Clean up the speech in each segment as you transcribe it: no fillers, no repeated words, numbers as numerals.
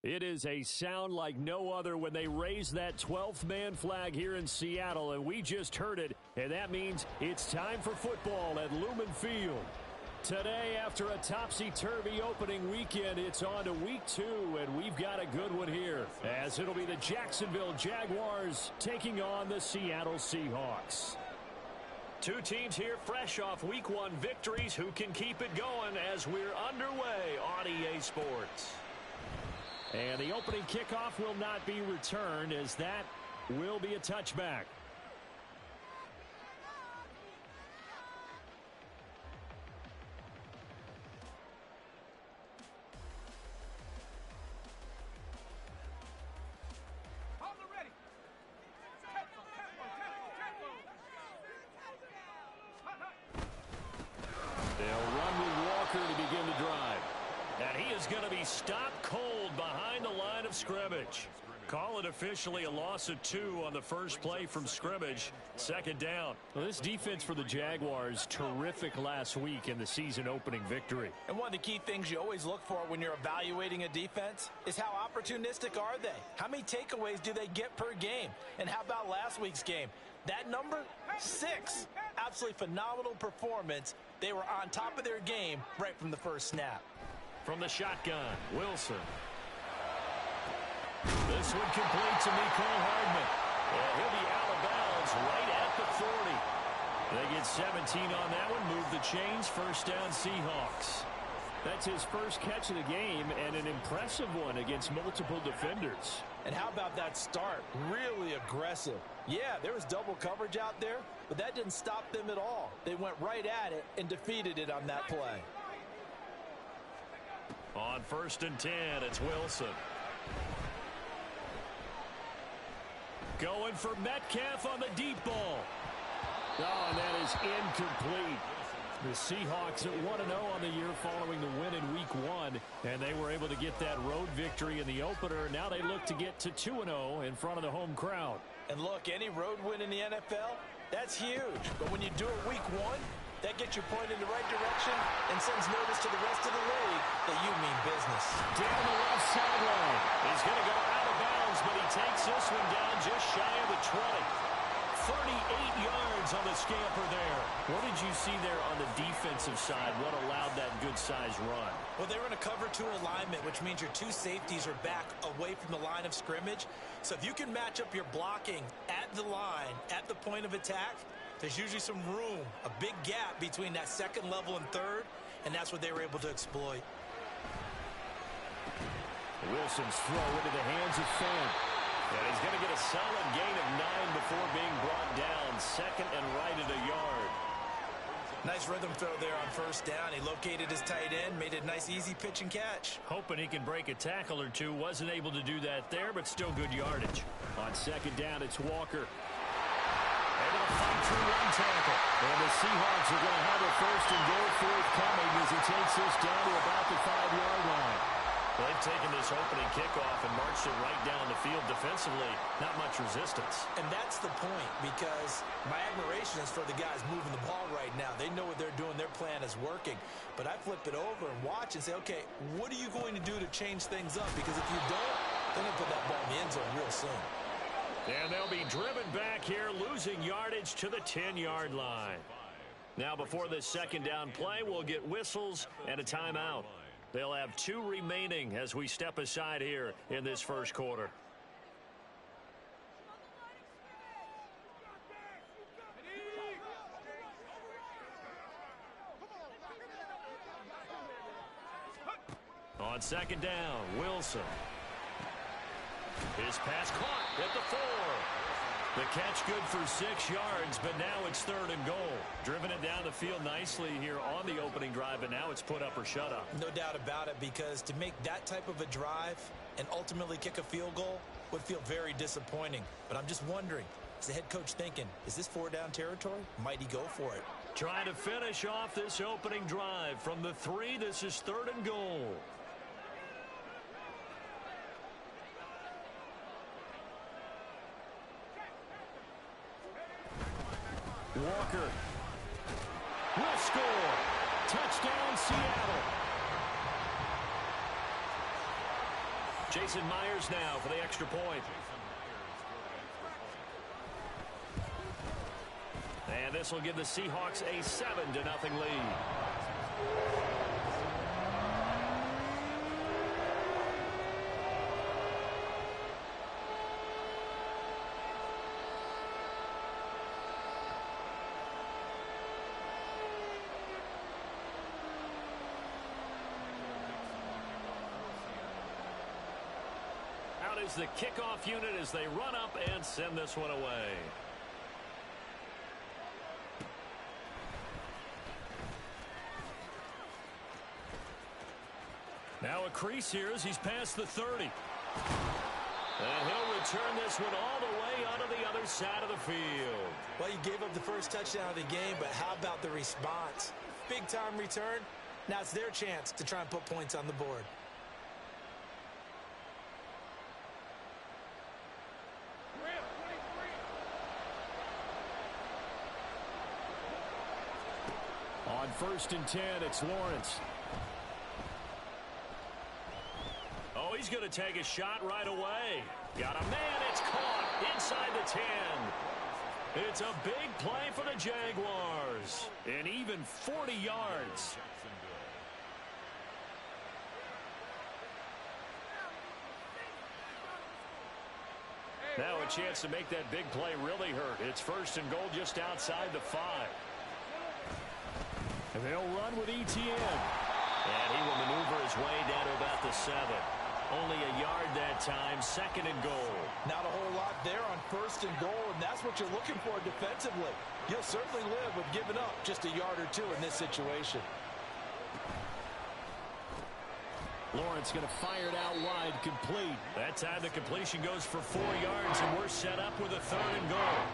It is a sound like no other when they raise that 12th man flag here in Seattle, and we just heard it, and that means it's time for football at Lumen Field. Today, after a topsy-turvy opening weekend, it's on to week 2, and we've got a good one here, as it'll be the Jacksonville Jaguars taking on the Seattle Seahawks. Two teams here fresh off week 1 victories. Who can keep it going as we're underway on EA Sports? And the opening kickoff will not be returned, as that will be a touchback. They'll run with Walker to begin the drive. And he is going to be stopped cold behind the line of scrimmage. Call it officially a loss of 2 on the first play from scrimmage. Second down. Well, this defense for the Jaguars, terrific last week in the season opening victory. And one of the key things you always look for when you're evaluating a defense is how opportunistic are they? How many takeaways do they get per game? And how about last week's game? That number, 6. Absolutely phenomenal performance. They were on top of their game right from the first snap. From the shotgun, Wilson. This one complete to Mecole Hardman. And he'll be out of bounds right at the 40. They get 17 on that one. Move the chains. First down, Seahawks. That's his first catch of the game, and an impressive one against multiple defenders. And how about that start? Really aggressive. Yeah, there was double coverage out there, but that didn't stop them at all. They went right at it and defeated it on that play. On 1st and 10, it's Wilson. Going for Metcalf on the deep ball. Oh, and that is incomplete. The Seahawks at 1-0 on the year following the win in week 1, and they were able to get that road victory in the opener. Now they look to get to 2-0 in front of the home crowd. And look, any road win in the NFL, that's huge. But when you do it week 1, that gets you pointed in the right direction and sends notice to the rest of the league that you mean business. Down the left sideline. He's going to go out of bounds, but he takes this one down just shy of the 20. 38 yards on the scamper there. What did you see there on the defensive side? What allowed that good-sized run? Well, they were in a cover 2 alignment, which means your 2 safeties are back away from the line of scrimmage. So if you can match up your blocking at the line, at the point of attack, there's usually some room, a big gap between that second level and third, and that's what they were able to exploit. Wilson's throw into the hands of Fant. And he's going to get a solid gain of 9 before being brought down. Second and right at a yard. Nice rhythm throw there on first down. He located his tight end, made a nice easy pitch and catch. Hoping he can break a tackle or two. Wasn't able to do that there, but still good yardage. On second down, it's Walker. Able to fight through one tackle. And the Seahawks are going to have a first and goal forthcoming as he takes this down to about the 5-yard line. They've taken this opening kickoff and marched it right down the field defensively. Not much resistance. And that's the point, because my admiration is for the guys moving the ball right now. They know what they're doing. Their plan is working. But I flip it over and watch and say, okay, what are you going to do to change things up? Because if you don't, they're going to put that ball in the end zone real soon. And they'll be driven back here, losing yardage to the 10-yard line. Now, before this second down play, we'll get whistles and a timeout. They'll have 2 remaining as we step aside here in this first quarter. On second down, Wilson. His pass caught at the 4. The catch good for 6 yards, but now it's third and goal. Driven it down the field nicely here on the opening drive, but now it's put up or shut up. No doubt about it, because to make that type of a drive and ultimately kick a field goal would feel very disappointing. But I'm just wondering, is the head coach thinking, is this 4-down territory? Might he go for it? Trying to finish off this opening drive from the 3. This is third and goal. Walker will score. Touchdown, Seattle. Jason Myers now for the extra point. And this will give the Seahawks a 7-0 lead. Is the kickoff unit as they run up and send this one away. Now a crease here as he's past the 30. And he'll return this one all the way onto the other side of the field. Well, you gave up the first touchdown of the game, but how about the response? Big time return. Now it's their chance to try and put points on the board. On first and 10, it's Lawrence. Oh, he's going to take a shot right away. Got a man. It's caught inside the 10. It's a big play for the Jaguars. And even 40 yards. Now a chance to make that big play really hurt. It's first and goal just outside the 5. And they'll run with ETN. And he will maneuver his way down to about the 7. Only a yard that time, second and goal. Not a whole lot there on first and goal, and that's what you're looking for defensively. You'll certainly live with giving up just a yard or 2 in this situation. Lawrence going to fire it out wide, complete. That time the completion goes for 4 yards, and we're set up with a third and goal.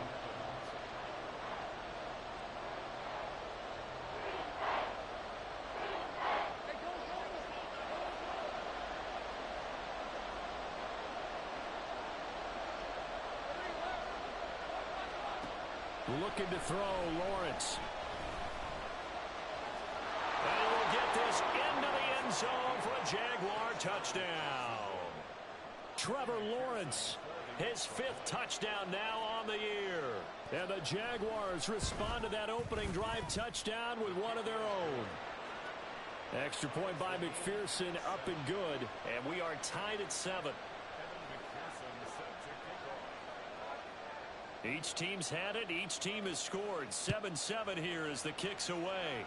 Looking to throw, Lawrence. And he'll get this into the end zone for a Jaguar touchdown. Trevor Lawrence His 5th touchdown now on the year. And the Jaguars respond to that opening drive touchdown with one of their own. Extra point by McPherson, up and good. And we are tied at 7. Each team's had it. Each team has scored. 7-7 here as the kick's away.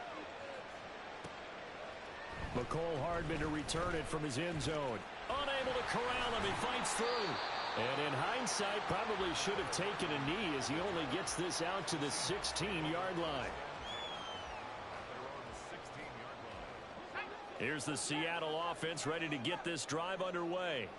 McCole Hardman to return it from his end zone. Unable to corral him. He fights through. And in hindsight, probably should have taken a knee as he only gets this out to the 16-yard line. Here's the Seattle offense ready to get this drive underway.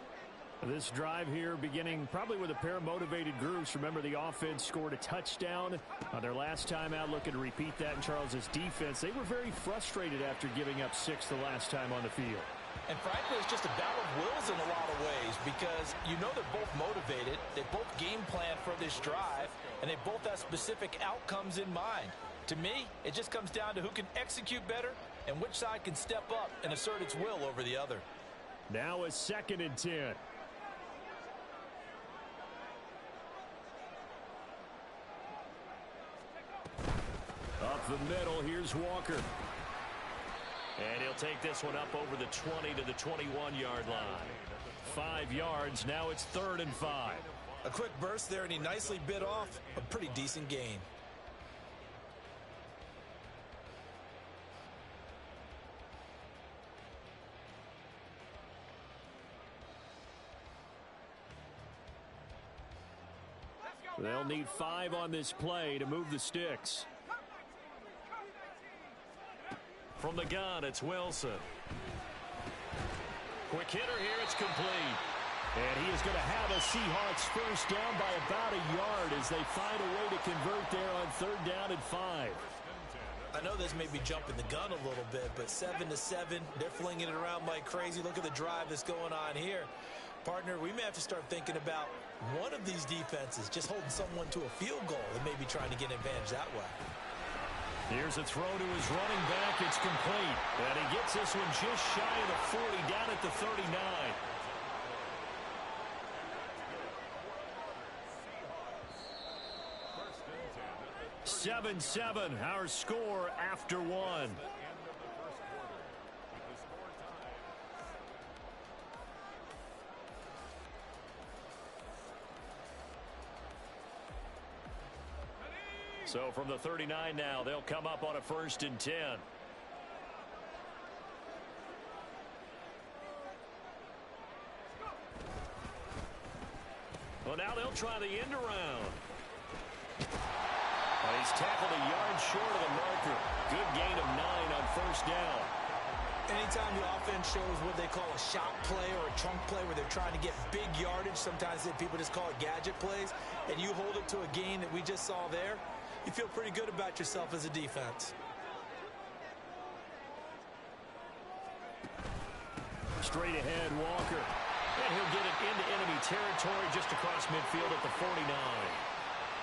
This drive here beginning probably with a pair of motivated groups. Remember, the offense scored a touchdown on their last time out, looking to repeat that in Charles's defense. They were very frustrated after giving up 6 the last time on the field. And frankly, it's just a battle of wills in a lot of ways because you know they're both motivated. They both game plan for this drive, and they both have specific outcomes in mind. To me, it just comes down to who can execute better and which side can step up and assert its will over the other. Now a 2nd and 10. Up the middle, here's Walker. And he'll take this one up over the 20 to the 21-yard line. 5 yards, now it's 3rd and 5. A quick burst there, and he nicely bit off a pretty decent gain. They'll need 5 on this play to move the sticks. From the gun, it's Wilson. Quick hitter here, it's complete. And he is going to have a Seahawks first down by about a yard as they find a way to convert there on 3rd down and 5. I know this may be jumping the gun a little bit, but 7-7, they're flinging it around like crazy. Look at the drive that's going on here. Partner, we may have to start thinking about one of these defenses just holding someone to a field goal and maybe trying to get an advantage that way. Here's a throw to his running back. It's complete. And he gets this one just shy of the 40, down at the 39. 7-7, our score after 1. So from the 39 now, they'll come up on a 1st and 10. Well, now they'll try the end around. He's tackled a yard short of the marker. Good gain of 9 on 1st down. Anytime the offense shows what they call a shot play or a trunk play where they're trying to get big yardage, sometimes people just call it gadget plays, and you hold it to a gain that we just saw there, you feel pretty good about yourself as a defense. Straight ahead, Walker. And he'll get it into enemy territory just across midfield at the 49.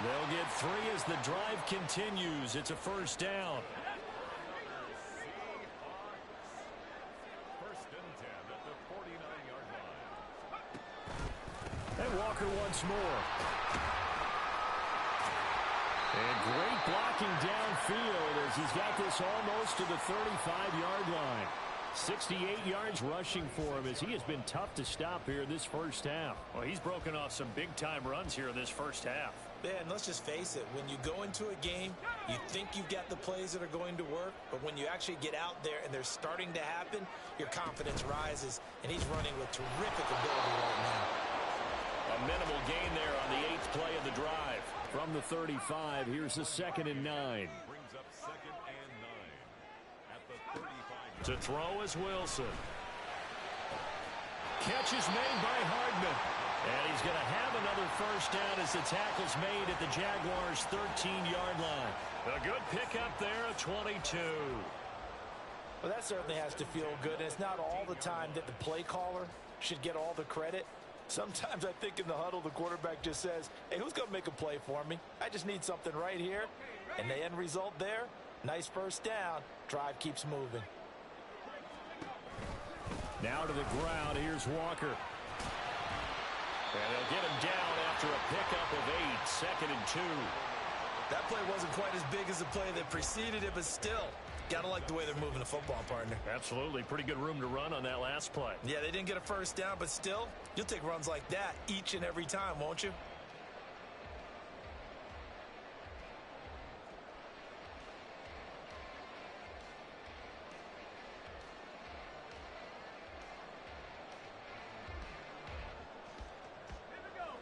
They'll get 3 as the drive continues. It's a 1st down. 1st and 10 at the 49-yard line. And Walker once more. And great blocking downfield as he's got this almost to the 35-yard line. 68 yards rushing for him as he has been tough to stop here in this 1st half. Well, he's broken off some big-time runs here in this 1st half. Yeah, and let's just face it, when you go into a game, you think you've got the plays that are going to work, but when you actually get out there and they're starting to happen, your confidence rises, and he's running with terrific ability right now. A minimal gain there on the 8th play of the drive. From the 35, here's the 2nd and 9. Brings up 2nd and 9 at the 35. To throw is Wilson. Catch is made by Hardman. And he's going to have another 1st down as the tackle's made at the Jaguars' 13-yard line. A good pickup there at 22. Well, that certainly has to feel good, and it's not all the time that the play caller should get all the credit. Sometimes I think in the huddle, the quarterback just says, hey, who's going to make a play for me? I just need something right here. And the end result there, nice 1st down. Drive keeps moving. Now to the ground. Here's Walker. And they'll get him down after a pickup of 8, 2nd and 2. That play wasn't quite as big as the play that preceded it, but still, gotta like the way they're moving the football, partner. Absolutely. Pretty good room to run on that last play. Yeah, they didn't get a first down, but still, you'll take runs like that each and every time, won't you?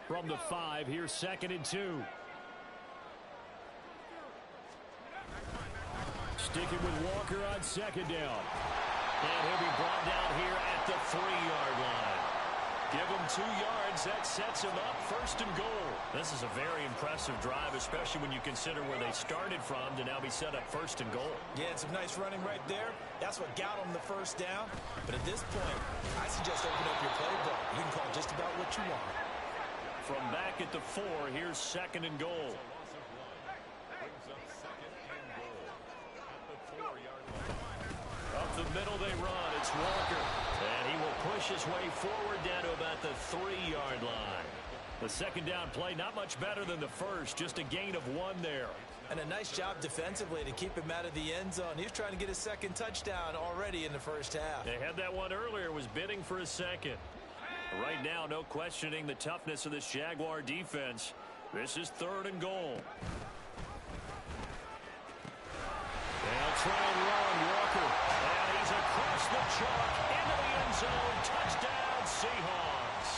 From the 5, here's 2nd and 2. Sticking with Walker on 2nd down. And he'll be brought down here at the 3-yard line. Give him 2 yards. That sets him up 1st and goal. This is a very impressive drive, especially when you consider where they started from to now be set up 1st and goal. Yeah, and some nice running right there. That's what got them the first down. But at this point, I suggest open up your playbook. You can call just about what you want. From back at the 4, here's 2nd and goal. Up the middle they run. It's Walker. And he will push his way forward down to about the 3-yard line. The 2nd down play, not much better than the first. Just a gain of 1 there. And a nice job defensively to keep him out of the end zone. He was trying to get his 2nd touchdown already in the first half. They had that one earlier, was bidding for a 2nd. Right now, no questioning the toughness of this Jaguar defense. This is 3rd and goal. They'll try and run Walker. And he's across the chalk into the end zone. Touchdown, Seahawks.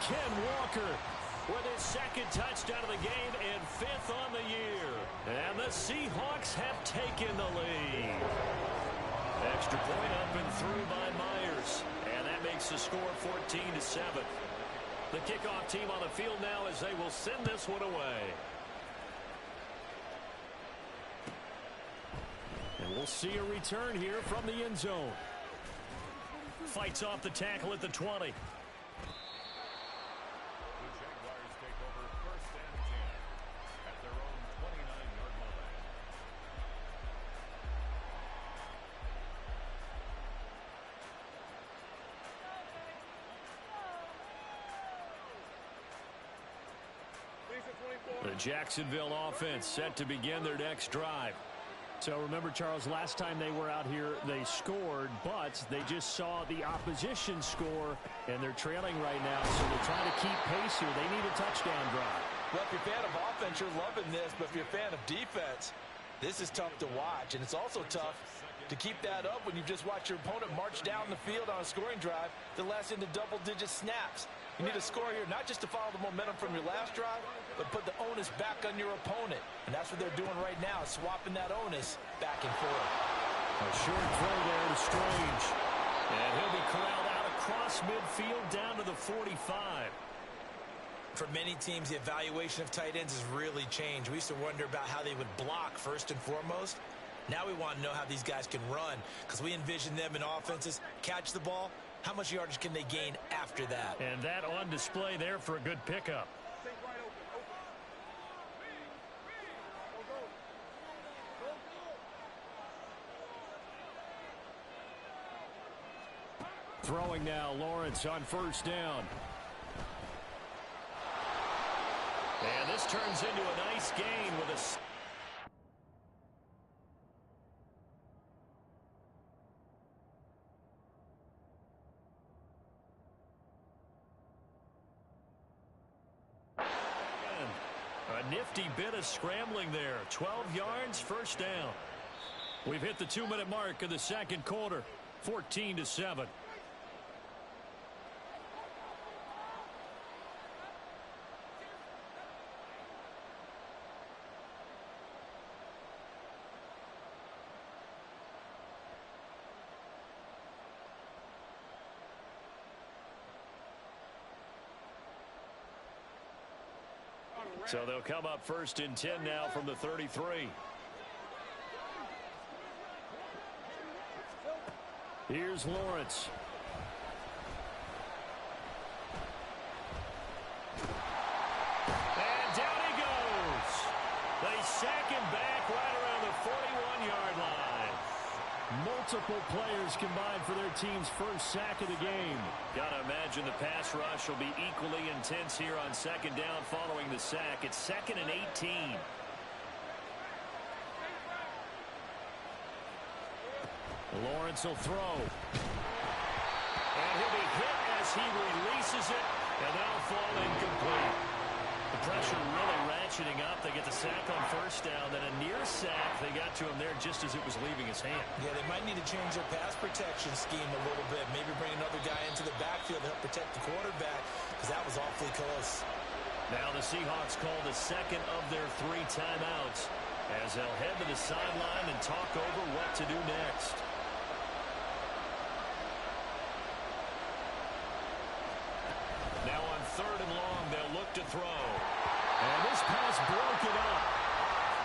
Ken Walker with his 2nd touchdown of the game and 5th on the year. And the Seahawks have taken the lead. Extra point up and through by Myers. And that makes the score 14-7. The kickoff team on the field now as they will send this one away. And we'll see a return here from the end zone. Fights off the tackle at the 20. The Jacksonville offense set to begin their next drive. So remember, Charles, last time they were out here, they scored, but they just saw the opposition score, and they're trailing right now, so they're trying to keep pace here. They need a touchdown drive. Well, if you're a fan of offense, you're loving this, but if you're a fan of defense, this is tough to watch, and it's also tough to keep that up when you just watch your opponent march down the field on a scoring drive that lasts into double-digit snaps. You need a score here, not just to follow the momentum from your last drive, but put the onus back on your opponent. And that's what they're doing right now, swapping that onus back and forth. A short throw there to Strange. And he'll be corralled out across midfield down to the 45. For many teams, the evaluation of tight ends has really changed. We used to wonder about how they would block first and foremost. Now we want to know how these guys can run, because we envision them in offenses catch the ball. How much yardage can they gain after that? And that on display there for a good pickup. Throwing now, Lawrence on 1st down. And this turns into a nice gain with a... A nifty bit of scrambling there. 12 yards, 1st down. We've hit the 2-minute mark of the 2nd quarter. 14-7. So they'll come up 1st and 10 now from the 33. Here's Lawrence. And down he goes. They sack him back right around the 41-yard line. multiple players combined for their team's first sack of the game. Gotta imagine the pass rush will be equally intense here on second down following the sack. It's 2nd and 18. Lawrence will throw. And he'll be hit as he releases it, and that'll fall incomplete. The pressure really ratcheting up. They get the sack on first down, then a near sack. They got to him there just as it was leaving his hand. Yeah, they might need to change their pass protection scheme a little bit. Maybe bring another guy into the backfield to help protect the quarterback, because that was awfully close. Now the Seahawks call the second of their 3 timeouts as they'll head to the sideline and talk over what to do next. Now on 3rd and long, they'll look to throw. And this pass broken up.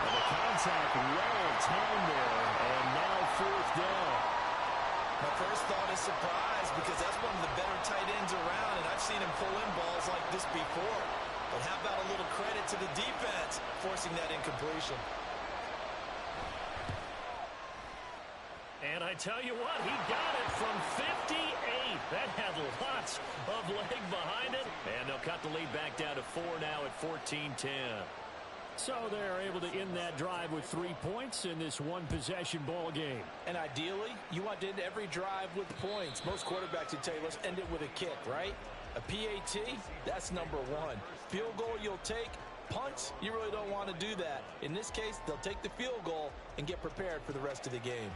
And the contact well timed there. And now 4th down. My first thought is surprise, because that's one of the better tight ends around, and I've seen him pull in balls like this before. But how about a little credit to the defense forcing that incompletion? And I tell you what, he got it from 58. That had lots of leg behind it. And they'll cut the lead back down to 4 now at 14-10. So they're able to end that drive with 3 points in this one-possession ball game. And ideally, you want to end every drive with points. Most quarterbacks would tell you, let's end it with a kick, right? A PAT, that's number 1. Field goal you'll take. Punts, you really don't want to do that. In this case, they'll take the field goal and get prepared for the rest of the game.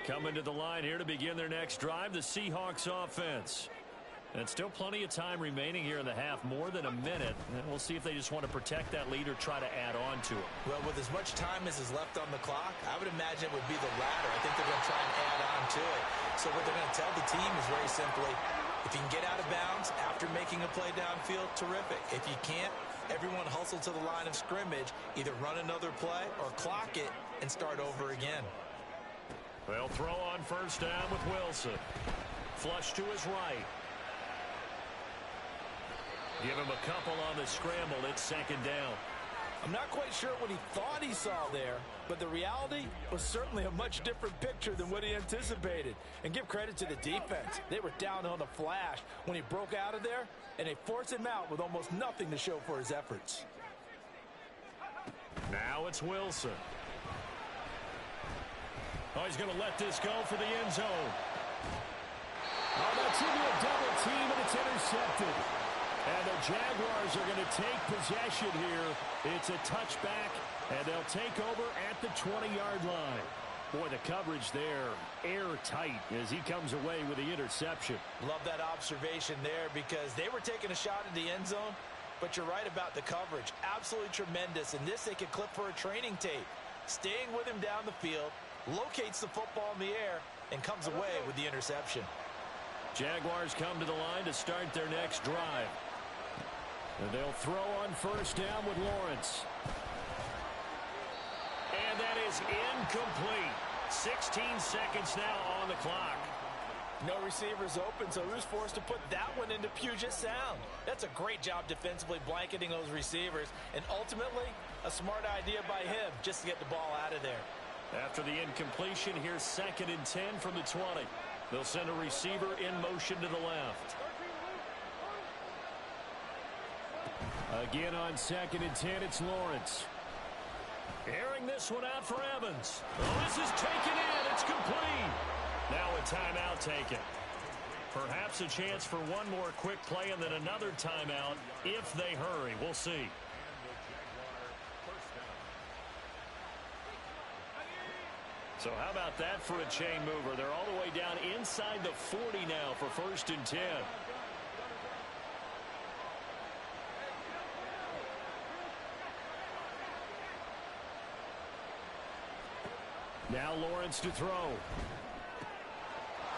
Coming to the line here to begin their next drive, the Seahawks offense. And still plenty of time remaining here in the half, more than a minute. And we'll see if they just want to protect that lead or try to add on to it. Well, with as much time as is left on the clock, I would imagine it would be the latter. I think they're going to try and add on to it. So what they're going to tell the team is very simply, if you can get out of bounds after making a play downfield, terrific. If you can't, everyone hustle to the line of scrimmage, either run another play or clock it and start over again. They'll throw on first down with Wilson. Flush to his right. Give him a couple on the scramble. It's 2nd down. I'm not quite sure what he thought he saw there, but the reality was certainly a much different picture than what he anticipated. And give credit to the defense. They were down on the flash when he broke out of there, and they forced him out with almost nothing to show for his efforts. Now it's Wilson. Oh, he's going to let this go for the end zone. Oh, that's into a double team, and it's intercepted. And the Jaguars are going to take possession here. It's a touchback, and they'll take over at the 20-yard line. Boy, the coverage there, airtight as he comes away with the interception. Love that observation there, because they were taking a shot at the end zone, but you're right about the coverage. Absolutely tremendous. And this they could clip for a training tape. Staying with him down the field, locates the football in the air, and comes away with the interception. Jaguars come to the line to start their next drive. And they'll throw on first down with Lawrence. And that is incomplete. 16 seconds now on the clock. No receivers open, so who's forced to put that one into Puget Sound? That's a great job defensively blanketing those receivers, and ultimately a smart idea by him just to get the ball out of there. After the incompletion, here's 2nd and 10 from the 20. They'll send a receiver in motion to the left. Again on 2nd and 10, it's Lawrence. Airing this one out for Evans. Oh, this is taken in. It's complete. Now a timeout taken. Perhaps a chance for one more quick play and then another timeout if they hurry. We'll see. So how about that for a chain mover? They're all the way down inside the 40 now for 1st and 10. Now Lawrence to throw.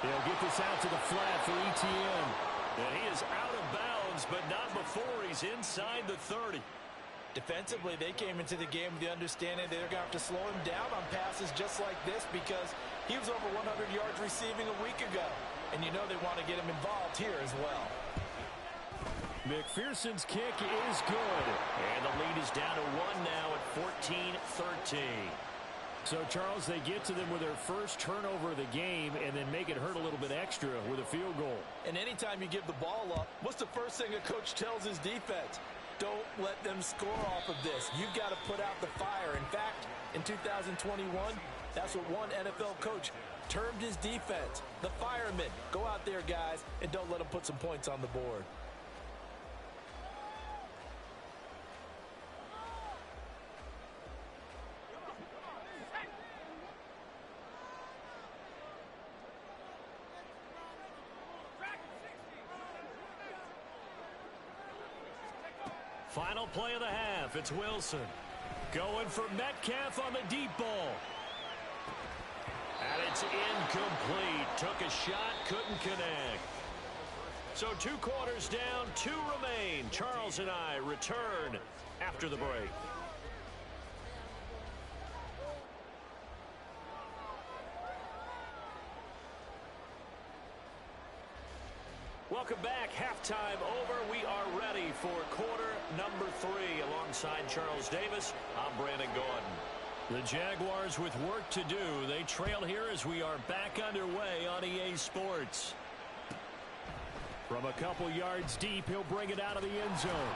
They'll get this out to the flat for ETN. And he is out of bounds, but not before he's inside the 30. Defensively, they came into the game with the understanding they're going to have to slow him down on passes just like this, because he was over 100 yards receiving a week ago. And you know they want to get him involved here as well. McPherson's kick is good. And the lead is down to 1 now at 14-13. So, Charles, they get to them with their first turnover of the game and then make it hurt a little bit extra with a field goal. And anytime you give the ball up, what's the first thing a coach tells his defense? Don't let them score off of this. You've got to put out the fire. In fact, in 2021, that's what one NFL coach termed his defense. The firemen. Go out there, guys, and don't let them put some points on the board. Final play of the half. It's Wilson. Going for Metcalf on the deep ball. And it's incomplete. Took a shot, couldn't connect. So 2 quarters down, 2 remain. Charles and I return after the break. Welcome back. Halftime over. We are ready for quarter number 3. Alongside Charles Davis, I'm Brandon Gordon. The Jaguars with work to do. They trail here as we are back underway on EA Sports. From a couple yards deep, he'll bring it out of the end zone.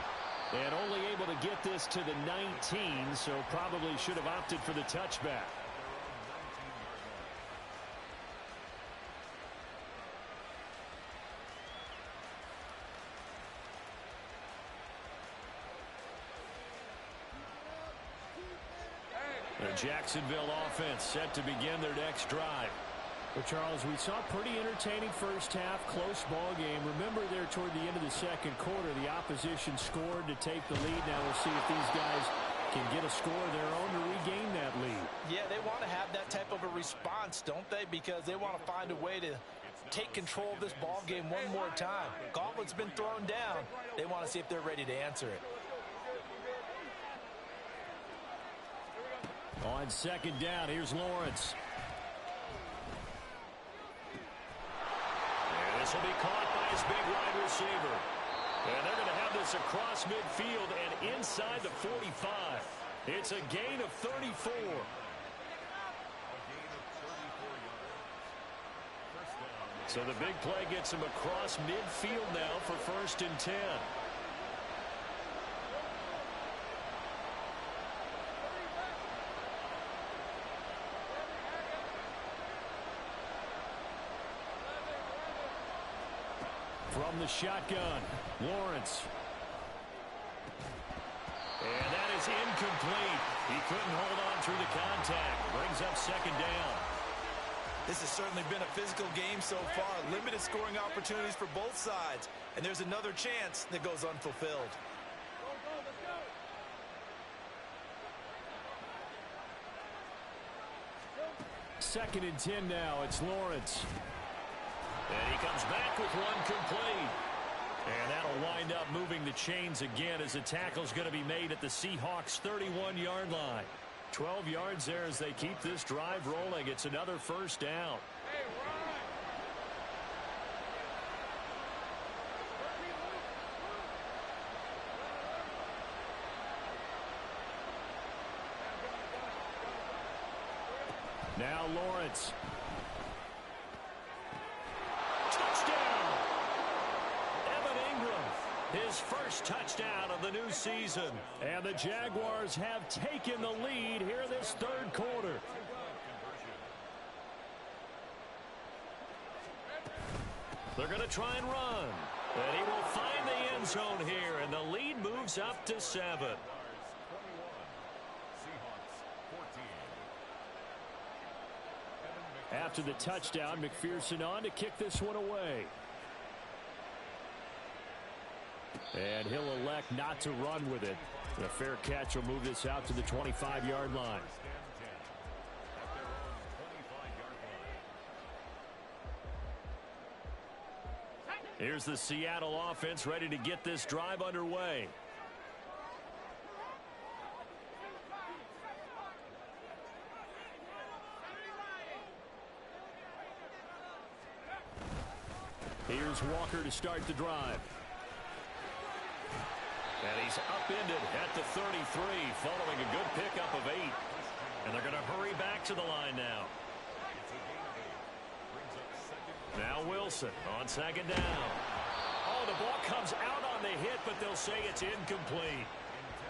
And only able to get this to the 19, so probably should have opted for the touchback. The Jacksonville offense set to begin their next drive. Well, Charles, we saw a pretty entertaining first half, close ball game. Remember there toward the end of the second quarter, the opposition scored to take the lead. Now we'll see if these guys can get a score of their own to regain that lead. Yeah, they want to have that type of a response, don't they? Because they want to find a way to take control of this ball game one more time. Gauntlet's been thrown down. They want to see if they're ready to answer it. On second down, here's Lawrence. And this will be caught by his big wide receiver. And they're going to have this across midfield and inside the 45. It's a gain of 34. So the big play gets him across midfield now for 1st and 10. From the shotgun, Lawrence. And that is incomplete. He couldn't hold on through the contact. Brings up 2nd down. This has certainly been a physical game so far. Limited scoring opportunities for both sides. And there's another chance that goes unfulfilled. Second and 10 now. It's Lawrence. And he comes back with one complete. And that'll wind up moving the chains again as the tackle's going to be made at the Seahawks' 31-yard line. 12 yards there as they keep this drive rolling. It's another 1st down. Now Lawrence. His first touchdown of the new season. And the Jaguars have taken the lead here this 3rd quarter. They're going to try and run. And he will find the end zone here, and the lead moves up to 7. After the touchdown, McPherson on to kick this one away. And he'll elect not to run with it. And a fair catch will move this out to the 25-yard line. Here's the Seattle offense ready to get this drive underway. Here's Walker to start the drive. And he's upended at the 33 following a good pickup of 8. And they're going to hurry back to the line now. Now Wilson on second down. Oh, the ball comes out on the hit, but they'll say it's incomplete.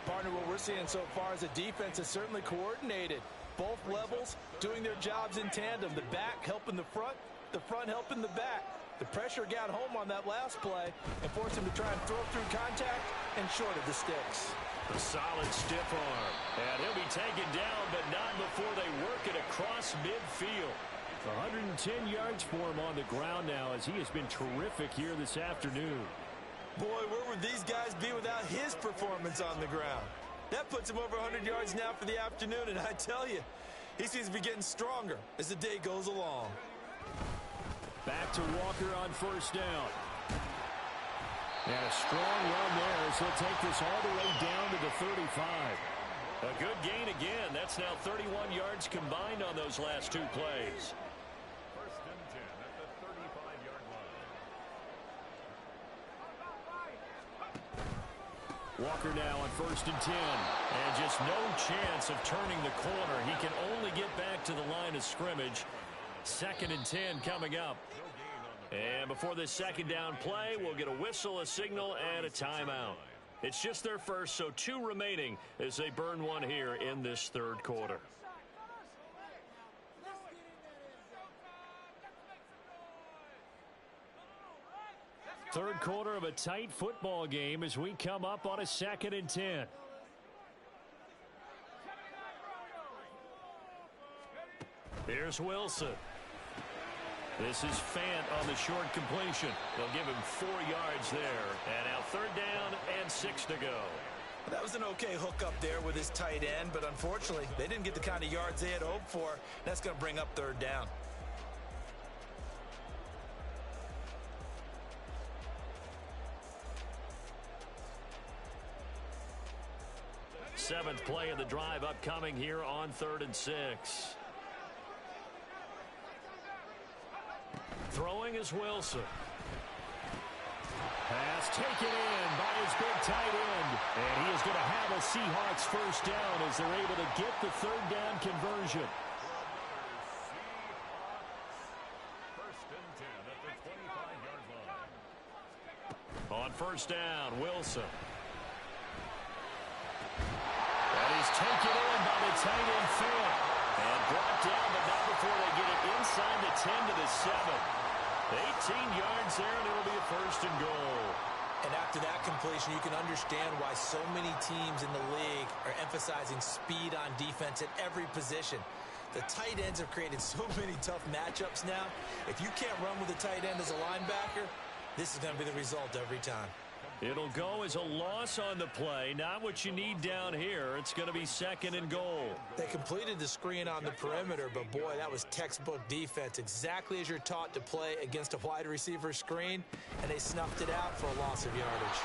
Partner, what we're seeing so far is the defense is certainly coordinated. Both levels doing their jobs in tandem. The back helping the front helping the back. The pressure got home on that last play and forced him to try and throw through contact and short of the sticks. A solid stiff arm. And he'll be taken down, but not before they work it across midfield. 110 yards for him on the ground now as he has been terrific here this afternoon. Boy, where would these guys be without his performance on the ground? That puts him over 100 yards now for the afternoon, and I tell you, he seems to be getting stronger as the day goes along. Back to Walker on first down. And a strong run there as he'll take this all the way down to the 35. A good gain again. That's now 31 yards combined on those last 2 plays. First and 10 at the 35-yard line. Walker now on first and 10. And just no chance of turning the corner. He can only get back to the line of scrimmage. Second and 10 coming up. And before this second down play, we'll get a whistle, a signal, and a timeout. It's just their first, so 2 remaining as they burn one here in this third quarter. Third quarter of a tight football game as we come up on a second and 10. Here's Wilson. This is Fant on the short completion. They'll give him 4 yards there. And now third down and 6 to go. That was an okay hook up there with his tight end, but unfortunately, they didn't get the kind of yards they had hoped for. That's going to bring up third down. Seventh play of the drive upcoming here on 3rd and 6. Throwing is Wilson. Pass taken in by his big tight end. And he is going to have a Seahawks first down as they're able to get the third down conversion. First and 10 at the 25-yard line. On first down, Wilson. That is taken in by the tight end Fant. And brought down, but not before they get it inside the 10 to the 7. 18 yards there, and it'll be a first and goal. And after that completion, you can understand why so many teams in the league are emphasizing speed on defense at every position. The tight ends have created so many tough matchups now. If you can't run with a tight end as a linebacker, this is going to be the result every time. It'll go as a loss on the play. Not what you need down here. It's going to be second and goal. They completed the screen on the perimeter, but boy, that was textbook defense. Exactly as you're taught to play against a wide receiver screen, and they snuffed it out for a loss of yardage.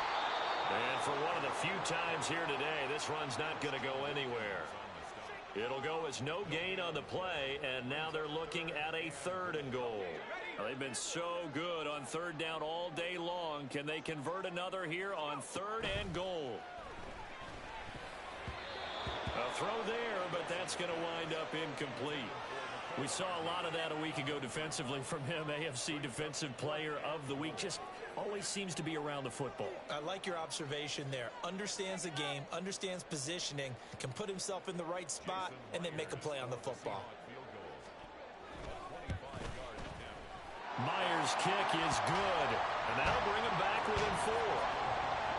And for one of the few times here today, this run's not going to go anywhere. It'll go as no gain on the play, and now they're looking at a third and goal. They've been so good on third down all day long. Can they convert another here on third and goal? A throw there, but that's going to wind up incomplete. We saw a lot of that a week ago defensively from him. AFC Defensive Player of the Week. Just always seems to be around the football. I like your observation there. Understands the game, understands positioning, can put himself in the right spot, and then make a play on the football. Myers' kick is good, and that'll bring him back within 4.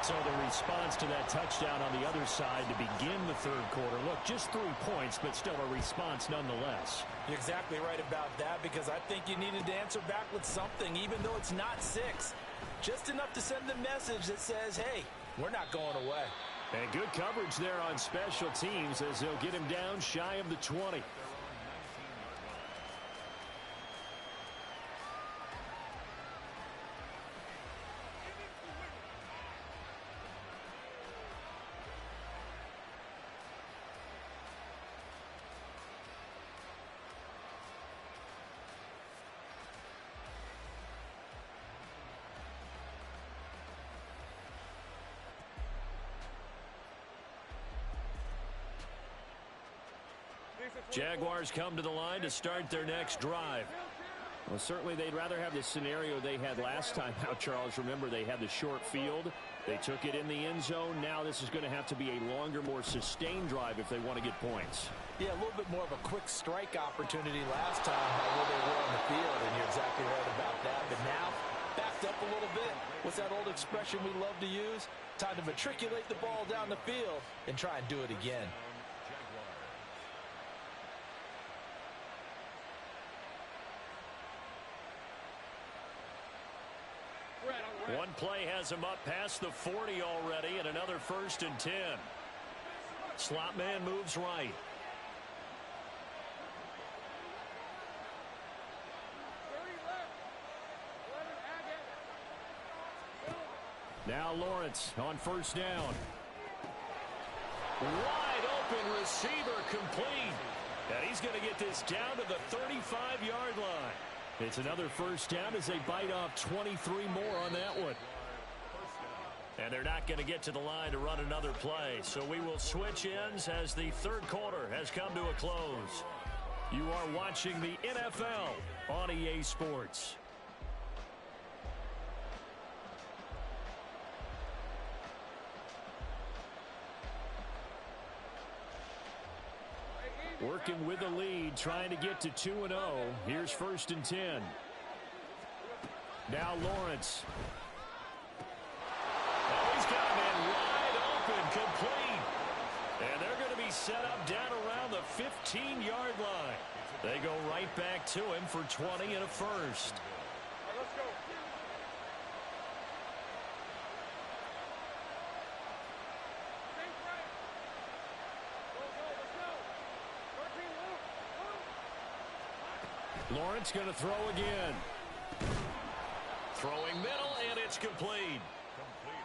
So the response to that touchdown on the other side to begin the third quarter. Look, just 3 points, but still a response nonetheless. You're exactly right about that, because I think you needed to answer back with something, even though it's not 6. Just enough to send the message that says, hey, we're not going away. And good coverage there on special teams as they'll get him down shy of the 20. Jaguars come to the line to start their next drive. Well, certainly they'd rather have the scenario they had last time out, Charles. Remember, they had the short field. They took it in the end zone. Now this is going to have to be a longer, more sustained drive if they want to get points. Yeah, a little bit more of a quick strike opportunity last time by where they were on the field, and you're exactly right about that. But now, backed up a little bit. What's that old expression we love to use? Time to matriculate the ball down the field and try and do it again. One play has him up past the 40 already, and another 1st and 10. Slot man moves right. Now Lawrence on 1st down. Wide open receiver complete. And he's going to get this down to the 35-yard line. It's another 1st down as they bite off 23 more on that one. And they're not going to get to the line to run another play. So we will switch ends as the 3rd quarter has come to a close. You are watching the NFL on EA Sports. Working with the lead, trying to get to 2-0. Here's 1st and 10. Now Lawrence. Oh, he's got a man wide open, complete. And they're going to be set up down around the 15-yard line. They go right back to him for 20 and a 1st. Lawrence going to throw again. Throwing middle, and it's complete.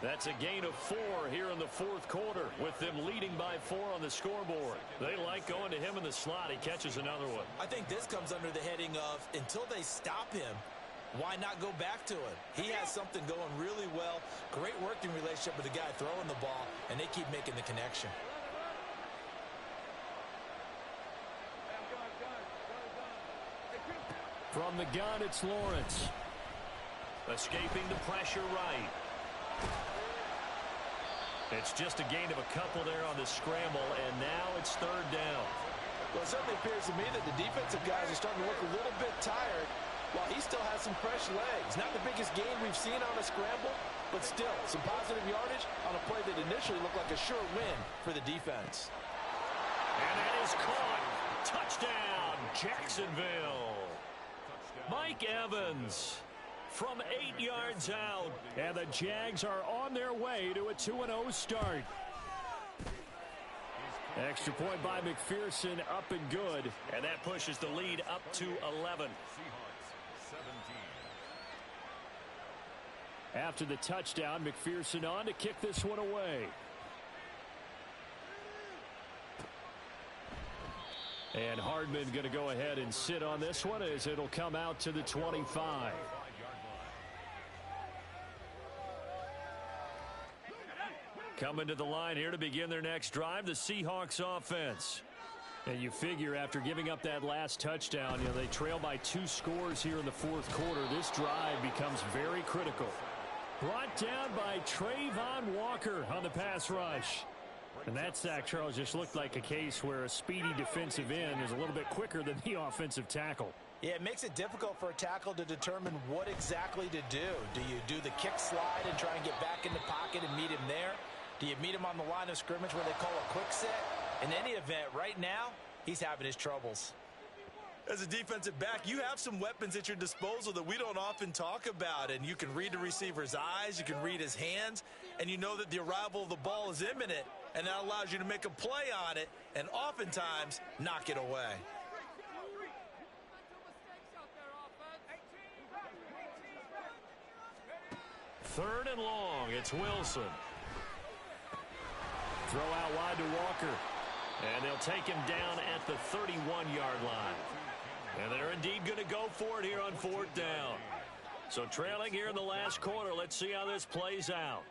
That's a gain of 4 here in the 4th quarter, with them leading by 4 on the scoreboard. They like going to him in the slot. He catches another one. I think this comes under the heading of, until they stop him, why not go back to him? He has something going really well. Great working relationship with the guy throwing the ball, and they keep making the connection. From the gun, it's Lawrence. Escaping the pressure right. It's just a gain of a couple there on the scramble, and now it's 3rd down. Well, it certainly appears to me that the defensive guys are starting to look a little bit tired while he still has some fresh legs. Not the biggest gain we've seen on a scramble, but still some positive yardage on a play that initially looked like a sure win for the defense. And that is caught. Touchdown, Jacksonville. Mike Evans from 8 yards out. And the Jags are on their way to a 2-0 start. Extra point by McPherson, up and good. And that pushes the lead up to 11. After the touchdown, McPherson on to kick this one away. And Hardman going to go ahead and sit on this one as it'll come out to the 25. Coming to the line here to begin their next drive, the Seahawks offense. And you figure after giving up that last touchdown, they trail by 2 scores here in the 4th quarter. This drive becomes very critical. Brought down by Trayvon Walker on the pass rush. And that sack, Charles, just looked like a case where a speedy defensive end is a little bit quicker than the offensive tackle. Yeah, it makes it difficult for a tackle to determine what exactly to do. Do you do the kick slide and try and get back in the pocket and meet him there? Do you meet him on the line of scrimmage where they call a quick set? In any event, right now, he's having his troubles. As a defensive back, you have some weapons at your disposal that we don't often talk about, and you can read the receiver's eyes, you can read his hands, and you know that the arrival of the ball is imminent, and that allows you to make a play on it and oftentimes knock it away. Third and long, it's Wilson. Throw out wide to Walker. And they'll take him down at the 31-yard line. And they're indeed going to go for it here on 4th down. So trailing here in the last quarter, let's see how this plays out.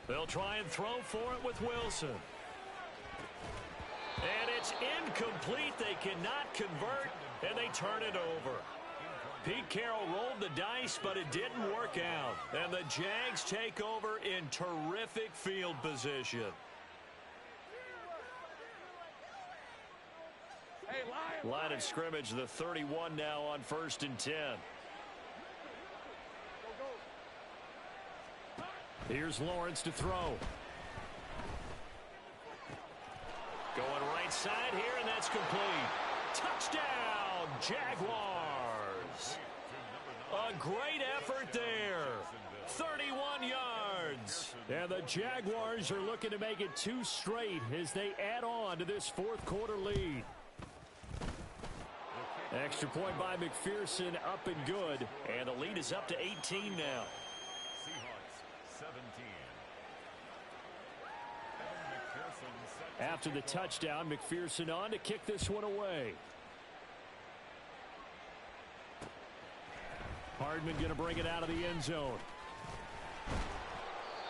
They'll try and throw for it with Wilson. And it's incomplete. They cannot convert, and they turn it over. Pete Carroll rolled the dice, but it didn't work out. And the Jags take over in terrific field position. Line of scrimmage, the 31 now on 1st and 10. Here's Lawrence to throw. Going right side here, and that's complete. Touchdown, Jaguars. A great effort there. 31 yards. And the Jaguars are looking to make it 2 straight as they add on to this 4th quarter lead. Extra point by McPherson, up and good. And the lead is up to 18 now. Seahawks 17. After the touchdown, McPherson on to kick this one away. Hardman going to bring it out of the end zone.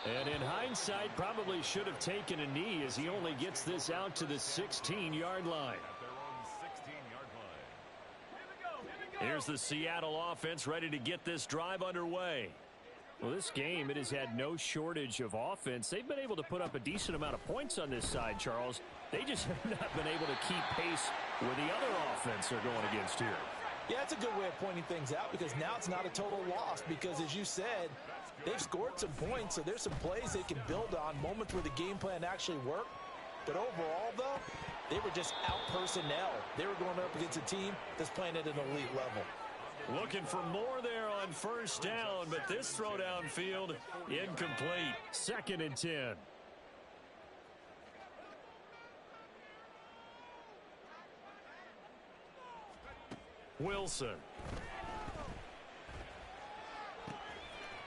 And in hindsight, probably should have taken a knee as he only gets this out to the 16-yard line. At their own 16-yard line. Here's the Seattle offense ready to get this drive underway. Well, this game, it has had no shortage of offense. They've been able to put up a decent amount of points on this side, Charles. They just have not been able to keep pace with the other offense they're going against here. Yeah, it's a good way of pointing things out because now it's not a total loss because, as you said, they've scored some points, so there's some plays they can build on, moments where the game plan actually worked. But overall, though, they were just out-personnel. They were going up against a team that's playing at an elite level. Looking for more there on 1st down, but this throw downfield incomplete. 2nd and 10. Wilson.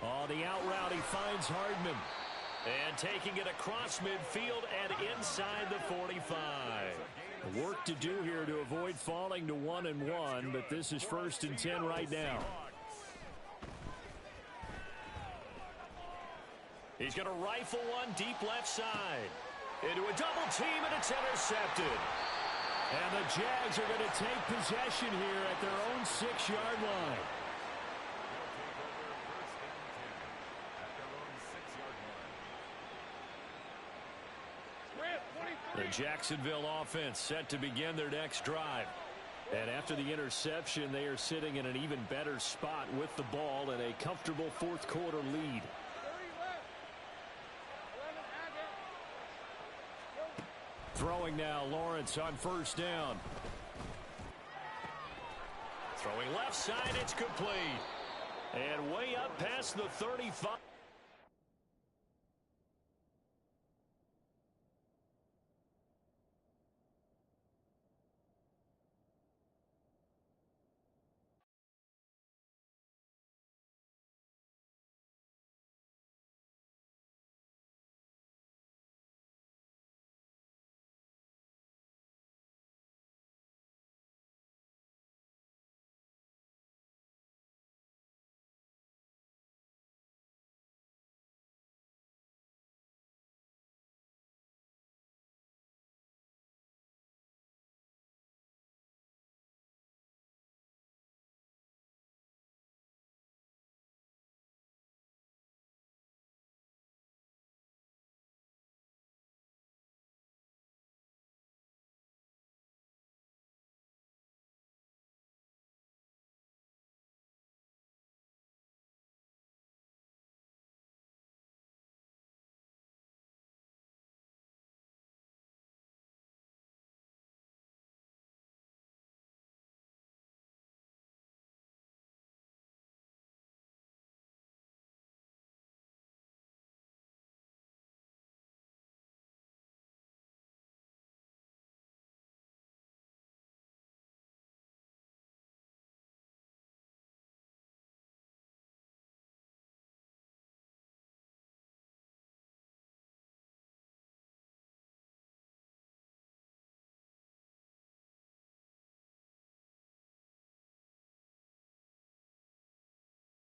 Oh, the out route, he finds Hardman. And taking it across midfield and inside the 45. Work to do here to avoid falling to 1-1, but this is 1st and 10 right now. He's going to rifle one deep left side. Into a double team, and it's intercepted. And the Jags are going to take possession here at their own 6-yard line. The Jacksonville offense set to begin their next drive. And after the interception, they are sitting in an even better spot with the ball and a comfortable 4th quarter lead. Throwing now, Lawrence on 1st down. Throwing left side, it's complete. And way up past the 35.